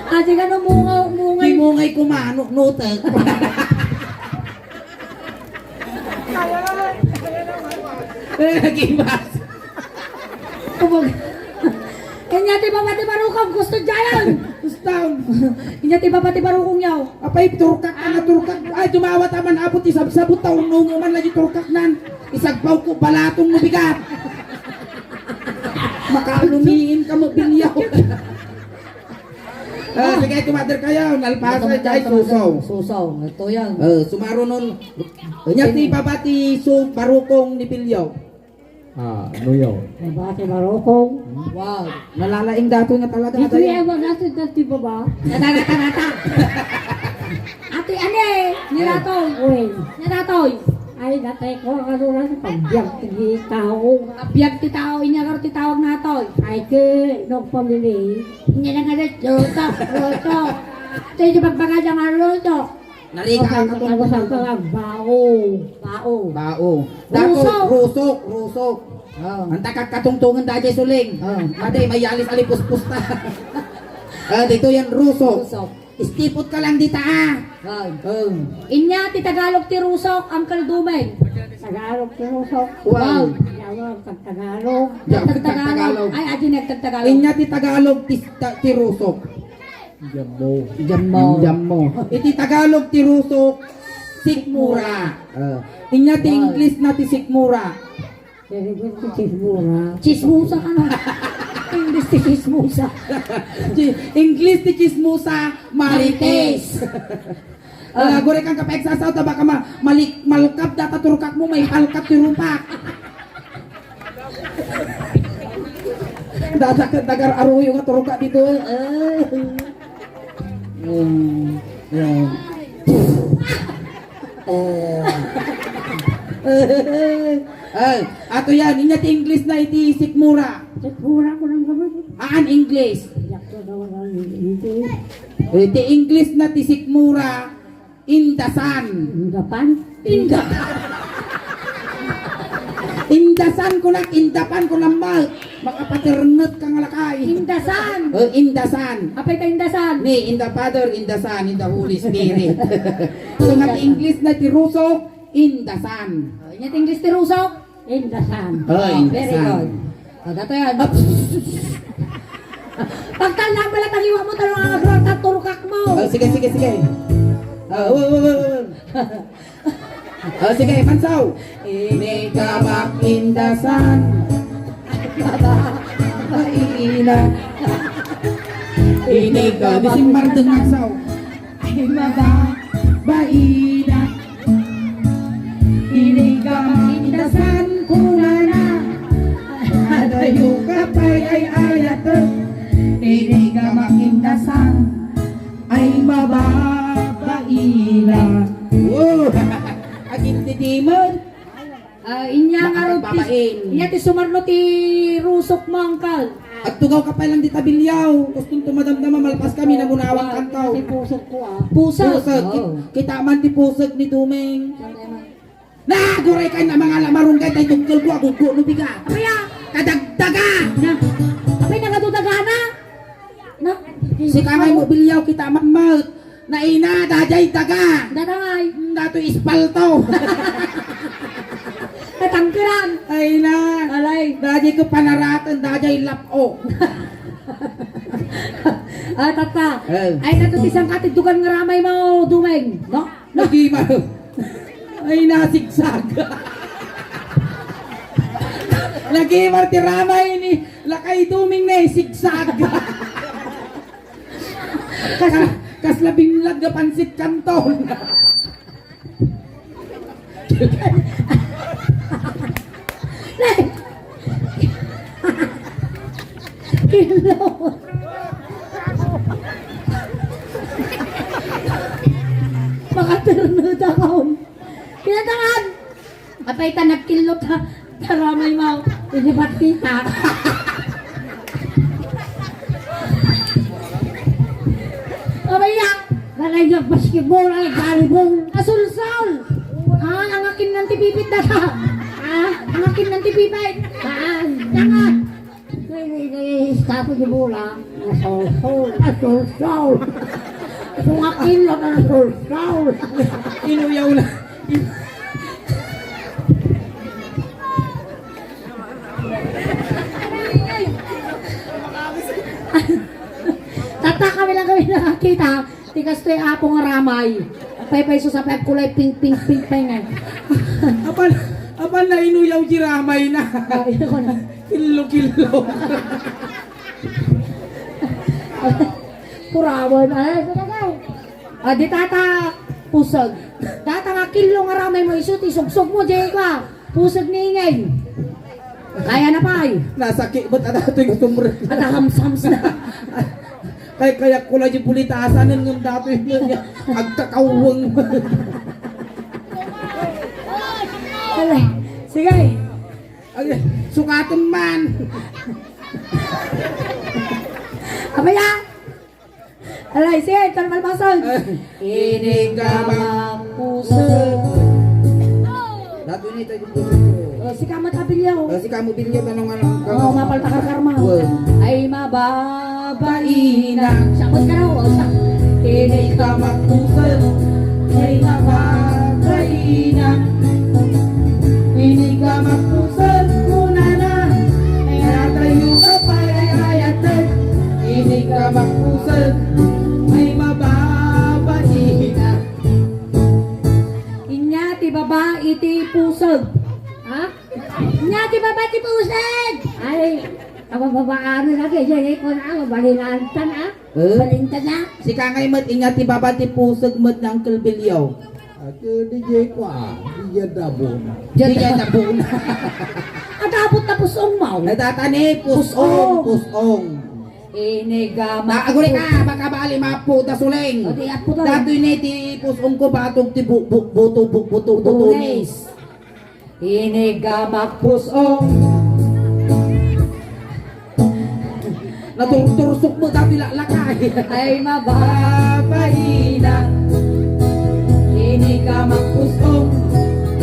[SPEAKER 2] Ate ka nung mungay.
[SPEAKER 3] Jumungay kumano, nutek. Gimas.
[SPEAKER 2] Kumag. Kanya tiba pati barukong. Gusto dyan.
[SPEAKER 3] Gustaw.
[SPEAKER 2] Kanya tiba pati barukong yaw.
[SPEAKER 3] Apay, turkak ka na turkak. Ay, tumawat naman abot, isab-sabot taon nung man lagi turkak nan. Isagpaw ko, balatong mo bigat. Makalumiin ka mo, bilyaw. Sige, kumader kayo. Nalpasa kay susaw.
[SPEAKER 2] Susaw. Ito yan.
[SPEAKER 3] Sumaro nun. Kanya ti babati so barukong ni bilyaw.
[SPEAKER 4] Ano yun?
[SPEAKER 5] Mabati barukong.
[SPEAKER 2] Wow.
[SPEAKER 3] Nalalaing dato nga talaga.
[SPEAKER 5] Ito yung mga natin dati ba ba?
[SPEAKER 2] Nata. Ate, ane. Nilatoy.
[SPEAKER 5] Uy,
[SPEAKER 2] Nilatoy.
[SPEAKER 5] ay dati ko karoon sa pagbiyak di tao.
[SPEAKER 2] Abiyag ti tao. Inya karo ti tawag natoy.
[SPEAKER 5] Ay ke nung pamili.
[SPEAKER 2] Inya na nga rin. Roto. Ito yung pagbaga dyan nga roto.
[SPEAKER 3] Naliga
[SPEAKER 5] Ay
[SPEAKER 3] ka
[SPEAKER 5] ko sa mga bao.
[SPEAKER 2] Bao.
[SPEAKER 3] Bao. Dato, rusok. Ang takakatungtungan dati suling. Ate, may yalis alipus-pus ta. Dito yan, rusok.
[SPEAKER 2] Rusok.
[SPEAKER 3] Istipot ka lang dita
[SPEAKER 2] Inya ti Tagalog ti Rusok. Uncle Dumeng.
[SPEAKER 5] Tagalog tinusok.
[SPEAKER 3] Wow.
[SPEAKER 5] Yawag pag Tagalog.
[SPEAKER 2] Nagtagtagalog. Ay, adi nagtagtagalog.
[SPEAKER 3] Inya ti Tagalog ti rusok. Jammo. Iti Tagalog ti rusok sikmura. Inya ti English na ti sikmura.
[SPEAKER 5] Seribot ko chismura.
[SPEAKER 2] Chismusa ka na. English ti chismusa.
[SPEAKER 3] English ti chismusa marites. Gore kang kapeksasaw ta baka malkap data turkak mo may palkap ti rumpak. Dagar aruyo nga turkak dito. Ato yan, inya ti English na iti sikmura.
[SPEAKER 5] Sikmura ko ng gabi.
[SPEAKER 3] Aan English?
[SPEAKER 5] Yak ko daw ang hindi.
[SPEAKER 3] Ti English na ti sikmura indasan.
[SPEAKER 5] Gapan.
[SPEAKER 3] In Indasan ko na, indapan ko na mal. Makapaternot ka nga lakay.
[SPEAKER 2] Indasan.
[SPEAKER 3] Indasan.
[SPEAKER 2] Apay ka indasan.
[SPEAKER 3] Ni, in the Father, in the Son, in the Holy Spirit. So, nga English na tirusok, indasan.
[SPEAKER 2] Inyat English tirusok.
[SPEAKER 5] Indasan.
[SPEAKER 3] Indasan.
[SPEAKER 2] Very good. O, dato yan. Pagtandaan pala tagiwa mo, talong ang agro, taturkak mo.
[SPEAKER 3] Sige. Sige, pansaw. Ini kamak indasan. Maina. Ini kamak indasan. Pansaw. Ay maba. Baina. Ini kamak indasan. Kunana. Ada yuka pay ay ayat. Ini kamak indasan. Ay mababaila. Wow! Agin ti Dimon.
[SPEAKER 2] Inya nga ro
[SPEAKER 3] Babain.
[SPEAKER 2] inya ti sumarno ti rusok mo angkal.
[SPEAKER 3] At tugaw ka pa lang di tabilyaw. Gustong tumadamdama malpas kami na munawang kantaw.
[SPEAKER 5] Si pusok ko
[SPEAKER 2] Pusag.
[SPEAKER 3] Pusag.
[SPEAKER 2] Oh.
[SPEAKER 3] Kita man ti pusag ni Dumeng. Na! Guray ka na mga lamarong kay tayo tungkol ko. Ako ko biga.
[SPEAKER 2] Apaya.
[SPEAKER 3] Kadagdaga!
[SPEAKER 2] Na. Apay nagadudagana. Na.
[SPEAKER 3] Si kamay mo bilyaw kita mamalt. Na ina, dajay daga.
[SPEAKER 2] Dadangay.
[SPEAKER 3] Dato ispalto.
[SPEAKER 2] Tatangkiran.
[SPEAKER 3] Ay na.
[SPEAKER 2] Alay.
[SPEAKER 3] Dajay ko panaratan, dajay lapo.
[SPEAKER 2] Tata.
[SPEAKER 3] Eh.
[SPEAKER 2] Ay natutisang katitugan nga ramay mo, Dumeng. No?
[SPEAKER 3] Nagima. Ay nasigsag. Nagimar ti ramay ni lakay Duming na sigsag. Kas labing lag na pansit kanton.
[SPEAKER 2] Kilo. Makaturnod ako. Kinatangan. Apay tanag kilot ha. Karamay mo. Hindi ba't kita? Abaya.
[SPEAKER 5] Nalayak basketball ay volleyball.
[SPEAKER 2] Asulsol. Ang akin ng tipipit na ka. Ang akin ng tipipit.
[SPEAKER 5] Saan?
[SPEAKER 2] Tangan.
[SPEAKER 5] Stako di bola. Asul-sol. Kung akin lang ang asul-sol.
[SPEAKER 3] Inuyaw na.
[SPEAKER 2] Tata kami lang kami nakakita. Tikas to yung apong ramay. Pay so sa kulay pink peng.
[SPEAKER 3] Apan na inuyaw jiramay na.
[SPEAKER 2] Ay, ako na.
[SPEAKER 3] Kilo.
[SPEAKER 2] Purawan. Ay, talaga. Di tata, pusag. Tata nga kilo nga ramay mo isut, isugsog mo, jay ka. Pusag ni ingay. Kaya na pa ay.
[SPEAKER 3] Nasakit ba't ata ito yung sumre?
[SPEAKER 2] At hams-hams na.
[SPEAKER 3] Kaya ko lang yung pulitasan ng dato yun. Agkakawang.
[SPEAKER 2] Alay, sige.
[SPEAKER 3] Ay, sukatan man.
[SPEAKER 2] Abaya. Alay, sige, kalmalbasan.
[SPEAKER 3] Ini gamang
[SPEAKER 2] Pusag.
[SPEAKER 3] Dato nito yung puso.
[SPEAKER 2] Si kamat abilyaw.
[SPEAKER 3] Si kamu bilyo tanong ano.
[SPEAKER 2] Oo, mapaltakar karma. Ay mababaina. Sakot ka raw.
[SPEAKER 3] Ini gamang puso. Ay mababaina. Ini gamang puso. Kunana. Ay natayo ka pa ay ayatan. Ini gamang puso. Ay mababaina.
[SPEAKER 2] Inya ti babae ti pusag.
[SPEAKER 5] Ha?
[SPEAKER 2] Inya ti babae ti pusag.
[SPEAKER 5] Ay, ang babaan na lagi. Yan ko na. Balinantan ah. Balintan na.
[SPEAKER 3] Si kangay mat ingat ti babati pusag mat ng kalbilyaw.
[SPEAKER 4] Ako di jay ko di dabon.
[SPEAKER 3] Diyan na buna.
[SPEAKER 2] At abot na pusong mo.
[SPEAKER 3] Natatani pusong.
[SPEAKER 2] Inigama.
[SPEAKER 3] Agure ka baka bali maputa suling.
[SPEAKER 2] O di apo to.
[SPEAKER 3] Dato ni ti pusong ko batog ti buto tunis.
[SPEAKER 2] Inigama pusong.
[SPEAKER 3] Naturusok mo dati lakay.
[SPEAKER 2] Ay mababaina. Inigama pusong.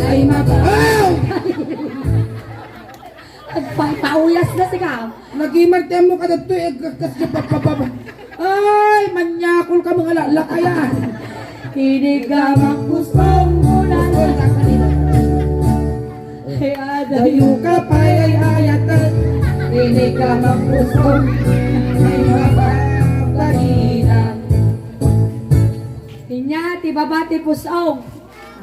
[SPEAKER 2] Ay mababaina. Pauyas na si ka.
[SPEAKER 3] Nagimarte mo ka dito eh. Ay, manyakol ka mga lakayan.
[SPEAKER 2] Kinigamang gustong mula na. Kaya
[SPEAKER 3] Dayo ka pa ay hayatan.
[SPEAKER 2] kinigamang gustong
[SPEAKER 3] Ay mababalinan.
[SPEAKER 2] Inya, tibabati pusong.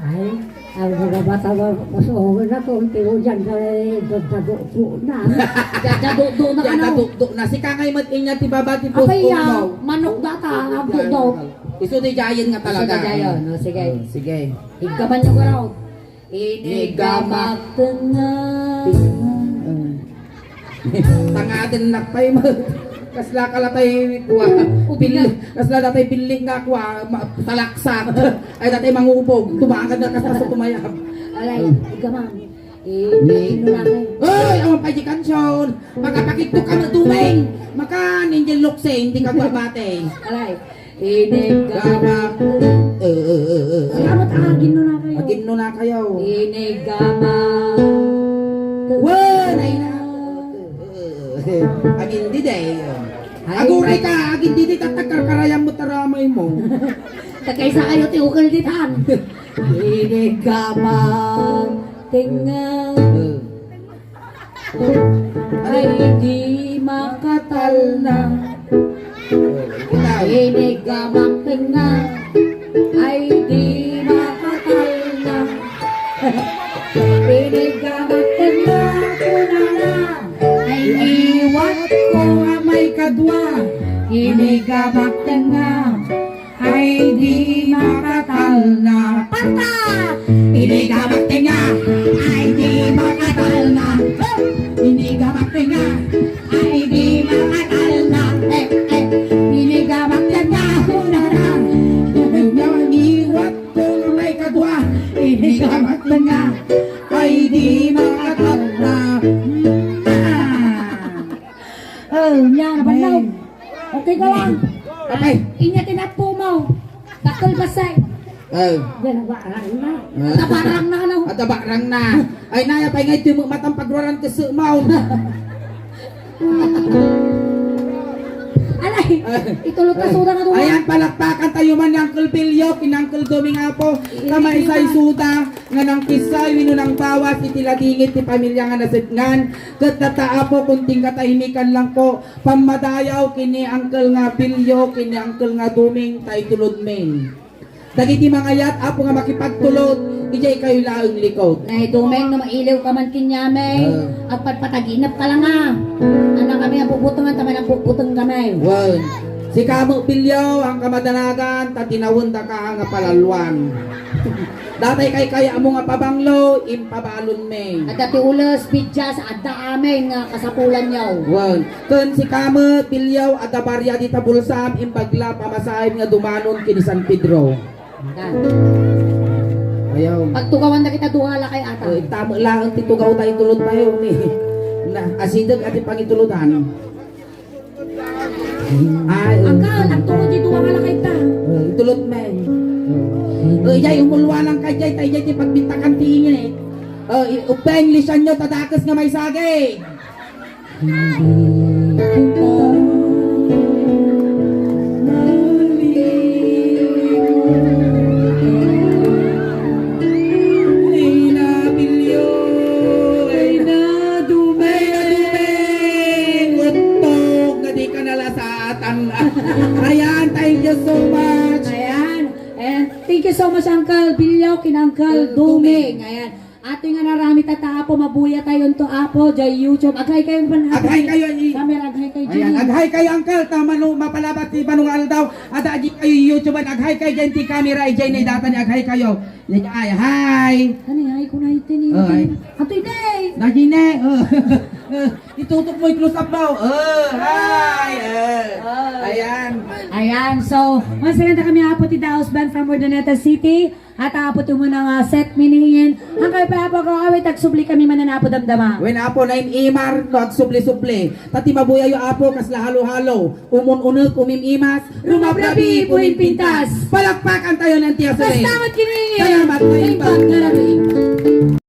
[SPEAKER 5] Ay, ang mga bata ba, masuhon na kung tinujan ka dagdado na.
[SPEAKER 2] Dado na ka
[SPEAKER 3] Yan
[SPEAKER 2] na.
[SPEAKER 3] nadukduk na. Si Kangay Matinyan tibabati po.
[SPEAKER 2] Apay ya, manok data, abdo.
[SPEAKER 3] Iso di giant nga talaga.
[SPEAKER 2] Sige, Jayon. No, sige.
[SPEAKER 3] Sige.
[SPEAKER 2] Higaman nyo ka raw. Inigamak tengah.
[SPEAKER 3] Tangaden na pay mo. Kasla kalatay kuha. Kasla datay biling nga kuha. Talaksak. Ay datay mangubog. Tumangad na kasla tumayab.
[SPEAKER 2] Alay, higaman. Ino na kayo.
[SPEAKER 3] Ay, ang pajikansyon. Magkapakito ka maduming. Maka ninja lukse. Hindi ka babate.
[SPEAKER 2] Alay. Inigamak.
[SPEAKER 5] Salamat agin no na kayo.
[SPEAKER 3] Agin no na kayo.
[SPEAKER 2] Inigamak.
[SPEAKER 3] Wan! Ay na. Agin di day. Aguray ka. Agin di tatagkarkarayang mo taramay mo.
[SPEAKER 2] Takaysa kayo ti ukal ditan. Inigamak tengah. Ay di makatal na. Inigamak tengah. Ay di makatal na. Inigamak tengah kunana. Ay iwat ko ang may kadwa. Inigamak tengah. Ay di makatal na. Pata! Inigamak tengah. Ay di makatal na. Inigamak tengah. Ay di makatal na. Inigamak tengah kunana.
[SPEAKER 3] Iwat ko may kadwa.
[SPEAKER 2] Inigamak tengah.
[SPEAKER 3] Ay di makatal na.
[SPEAKER 2] Oh, yan, nabanlaw. Okay ka lang.
[SPEAKER 3] Okay.
[SPEAKER 2] Inyatin at po mo. Dakol basay.
[SPEAKER 5] Yan ba, na.
[SPEAKER 2] Taparang na ano.
[SPEAKER 3] At abakrang na. Ay naya pa ngay mo matang pagruaran ka sa maun.
[SPEAKER 2] Alay, itulot na suda na doon.
[SPEAKER 3] Ayan, palakpakan tayo man ni Uncle Bilyo, kinangkel Doming Apo, kamay sa isuda, nga ng kisay, wino ng bawas, itiladingit ti pamilya nga nasitngan, kat tataa po, kunting katahimikan lang po, pamadayaw, kini Uncle nga Bilyo, kini Uncle nga Doming, tay tulod men. Dagiti mga yat, apo nga makipagtulod, ijay kayo laang likod.
[SPEAKER 2] Nay, dumeng na mailaw ka man kinyamay. At patpataginap ka lang ha. Ano kami ang puputungan, taman ang puputong kami.
[SPEAKER 3] Wow. Si Kamo Bilyo, ang kamadanagan, tatinawon da ka nga palalwan. Datay kay kaya mo nga pabanglo, impabalon me.
[SPEAKER 2] At dati ulos, bidya sa adda amin nga kasapulan yaw.
[SPEAKER 3] Wow. Kun si Kamo Bilyo, at barya di tabulsam, imbagla pamasahib nga dumanon kini San Pedro.
[SPEAKER 2] Dan.
[SPEAKER 3] Ayaw.
[SPEAKER 2] Pagtugawan na kita duhala kay ata.
[SPEAKER 3] Tamo lang ang titugaw tayo tulod tayo ni. Na asidag at pangituludan. Ay,
[SPEAKER 2] Angkal, ang tulog dito ang alakay ta.
[SPEAKER 3] tulod men. Jay umulwa lang kay Jay, tayo Jay pagbintakan tingin eh. Upeng lisan nyo tadakas nga may sagi. Ayan, thank you so much.
[SPEAKER 2] Ayan. And thank you so much, Uncle Bilyaw, kin Uncle Duming. Ayan. Ating nga narami tatapo, mabuya tayo to apo, jay YouTube. Aghay kayo man.
[SPEAKER 3] Aghay kayo,
[SPEAKER 2] Camera, aghay kayo.
[SPEAKER 3] Ayan, aghay kayo uncle, tama no, mapalabat ti Banong Aldaw. At adi kayo YouTube, aghay kayo dyan ti camera, ijay na data ni aghay kayo. Ay, hi.
[SPEAKER 2] Ano yan? Kung nahitin niyo.
[SPEAKER 3] Ay.
[SPEAKER 2] Ato inay.
[SPEAKER 3] Najine, itutok mo yung close up daw. Hi. Ayan.
[SPEAKER 2] Ayan, so, masaganda kami apo ti Daos Band from Urdaneta City. At apo ti mo ng set minihin. Ang kayo pa apo kakawit, tagsubli kami mananapo damdama.
[SPEAKER 3] When apo na imar, nagsupli-supli. Tati mabuya yung apo, kasla halo-halo. Umun-unag, umim-imas.
[SPEAKER 2] Rumabrabi, puwing pintas.
[SPEAKER 3] Palakpakan tayo ng tiya sa
[SPEAKER 2] Kastamot kini.
[SPEAKER 3] Salamat,
[SPEAKER 2] Kay
[SPEAKER 3] Pag.
[SPEAKER 2] Pag.